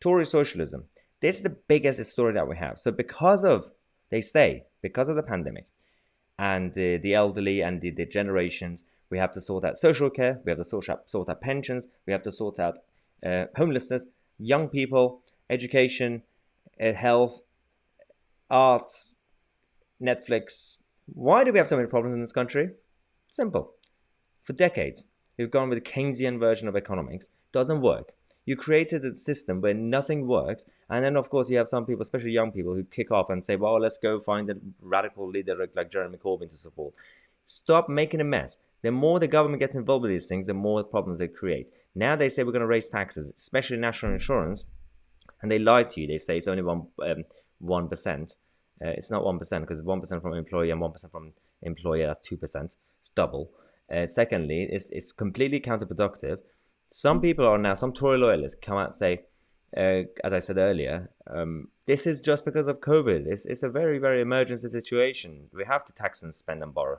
Tory socialism. This is the biggest story that we have. So because of the pandemic and the elderly and the generations, we have to sort out social care, we have to sort out pensions, we have to sort out homelessness, young people, education, health, arts, Netflix. Why do we have so many problems in this country? Simple. For decades, we've gone with the Keynesian version of economics. Doesn't work. You created a system where nothing works, and then of course you have some people, especially young people, who kick off and say, well, let's go find a radical leader like Jeremy Corbyn to support. Stop making a mess. The more the government gets involved with these things, the more problems they create. Now they say we're going to raise taxes, especially national insurance, and they lie to you. They say it's only 1%. It's not 1% because it's 1% from employee and 1% from employer. That's 2%. It's double. Secondly, it's completely counterproductive. Some people are now, some Tory loyalists come out and say, as I said earlier, this is just because of COVID. It's a very, very emergency situation. We have to tax and spend and borrow.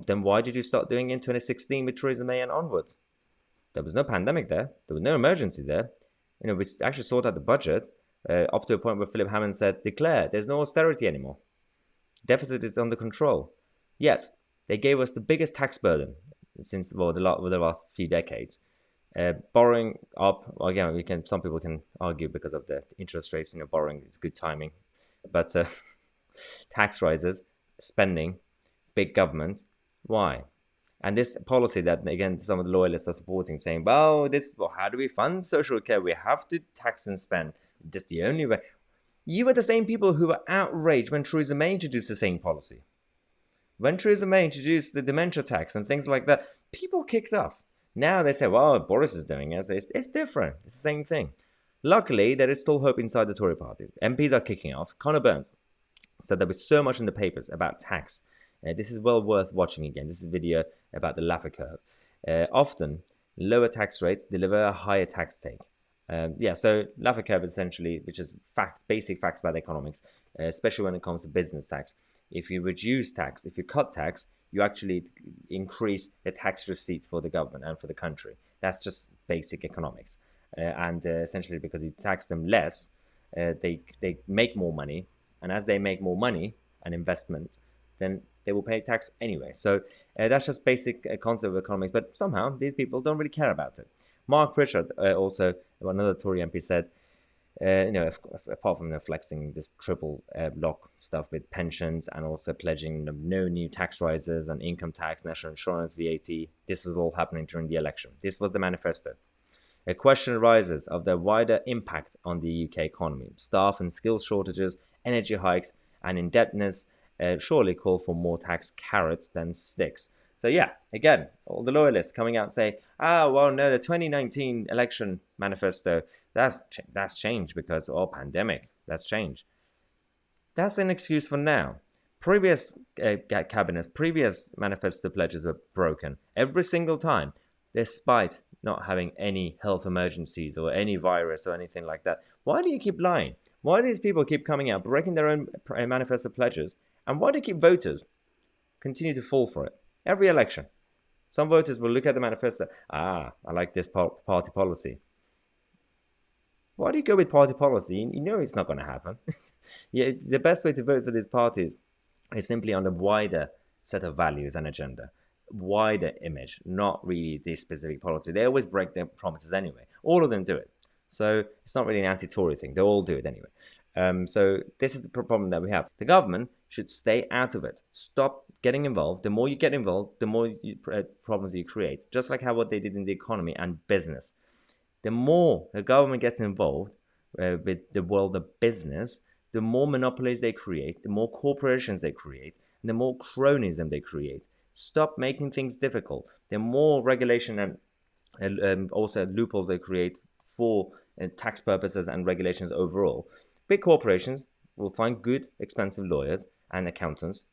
Then why did you start doing it in 2016 with Theresa May and onwards? There was no pandemic there. There was no emergency there. We actually sorted out the budget up to a point where Philip Hammond said, declare, there's no austerity anymore. Deficit is under control. Yet, they gave us the biggest tax burden since the last few decades. Borrowing up, again, some people can argue because of the interest rates, borrowing is good timing. But tax rises, spending, big government, why? And this policy that, again, some of the loyalists are supporting, saying, well, how do we fund social care? We have to tax and spend. This is the only way. You were the same people who were outraged when Theresa May introduced the same policy. When Theresa May introduced the dementia tax and things like that, people kicked off. Now they say, well, Boris is doing it. So it's different. It's the same thing. Luckily, there is still hope inside the Tory parties. MPs are kicking off. Conor Burns said there was so much in the papers about tax. This is well worth watching again. This is a video about the Laffer curve. Often, lower tax rates deliver a higher tax take. So Laffer curve essentially, which is basic facts about economics, especially when it comes to business tax. If you reduce tax, if you cut tax, you actually increase the tax receipt for the government and for the country. That's just basic economics. Essentially, because you tax them less, they make more money. And as they make more money, an investment, then they will pay tax anyway. So that's just basic concept of economics. But somehow, these people don't really care about it. Mark Pritchard, also another Tory MP, said, apart from flexing this triple lock stuff with pensions and also pledging no new tax rises and income tax, national insurance, VAT, this was all happening during the election. This was the manifesto. A question arises of the wider impact on the UK economy. Staff and skills shortages, energy hikes, and indebtedness surely call for more tax carrots than sticks. So yeah, again, all the loyalists coming out and say, the 2019 election manifesto, that's changed because of pandemic. That's changed. That's an excuse for now. Previous cabinets, previous manifesto pledges were broken every single time, despite not having any health emergencies or any virus or anything like that. Why do you keep lying? Why do these people keep coming out, breaking their own manifesto pledges? And why do voters continue to fall for it? Every election. Some voters will look at the manifesto. I like this party policy. Why do you go with party policy? You know it's not going to happen. The best way to vote for these parties is simply on the wider set of values and agenda. Wider image, not really this specific policy. They always break their promises anyway. All of them do it. So it's not really an anti-Tory thing. They all do it anyway. So this is the problem that we have. The government should stay out of it. Stop getting involved. The more you get involved, the more problems you create. Just like what they did in the economy and business. The more the government gets involved with the world of business, the more monopolies they create, the more corporations they create, and the more cronyism they create. Stop making things difficult. The more regulation and also loopholes they create for tax purposes and regulations overall. Big corporations will find good, expensive lawyers and accountants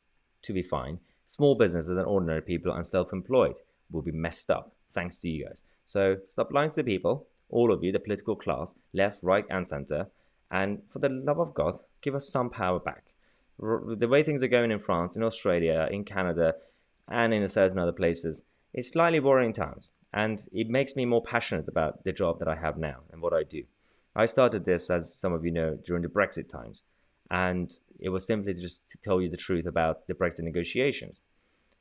to be fine. Small businesses and ordinary people and self-employed will be messed up, thanks to you guys. So stop lying to the people, all of you, the political class, left, right, and centre, and for the love of God, give us some power back. The way things are going in France, in Australia, in Canada, and in certain other places, it's slightly worrying times. And it makes me more passionate about the job that I have now and what I do. I started this, as some of you know, during the Brexit times. And it was simply just to tell you the truth about the Brexit negotiations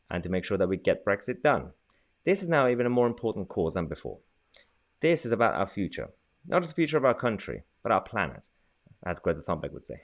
and to make sure that we get Brexit done. This is now even a more important cause than before. This is about our future, not just the future of our country, but our planet, as Greta Thunberg would say.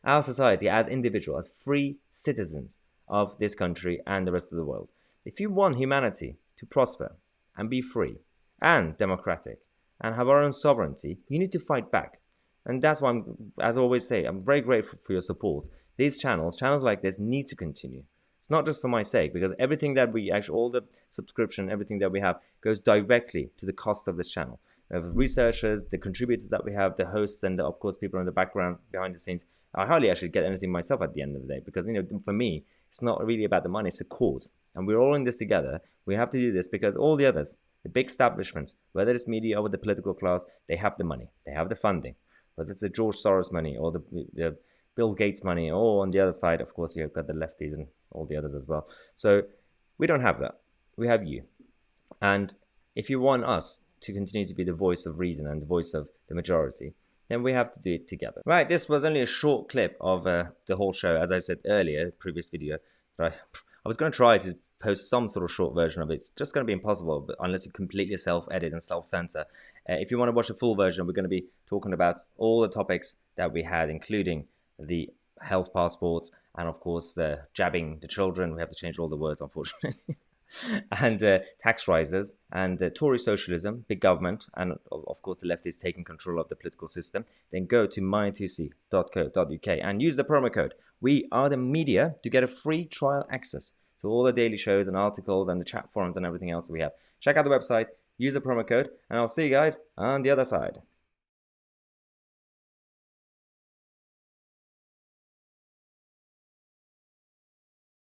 Our society as individuals, as free citizens of this country and the rest of the world. If you want humanity to prosper and be free and democratic and have our own sovereignty, you need to fight back. And that's why as I always say, I'm very grateful for your support. These channels like this need to continue. It's not just for my sake, because everything that we actually, all the subscription, everything that we have goes directly to the cost of this channel. We have researchers, the contributors that we have, the hosts, and of course people in the background, behind the scenes. I hardly actually get anything myself at the end of the day, because for me, it's not really about the money, it's a cause. And we're all in this together. We have to do this because all the others, the big establishments, whether it's media or the political class, they have the money, they have the funding. Whether it's the George Soros money or the Bill Gates money, or on the other side, of course, we've got the lefties and all the others as well. So we don't have that. We have you. And if you want us to continue to be the voice of reason and the voice of the majority, then we have to do it together. Right, this was only a short clip of the whole show, as I said earlier, previous video. But I was going to try to post some sort of short version of it. It's just going to be impossible unless you completely self-edit and self-censor. If you want to watch a full version, we're going to be talking about all the topics that we had, including the health passports and, of course, the jabbing the children. We have to change all the words, unfortunately. And tax rises and Tory socialism, big government, and of course the left is taking control of the political system. Then go to mytousi.co.uk and use the promo code We Are The Media to get a free trial access to all the daily shows and articles and the chat forums and everything else we have. Check out the website, use the promo code, and I'll see you guys on the other side.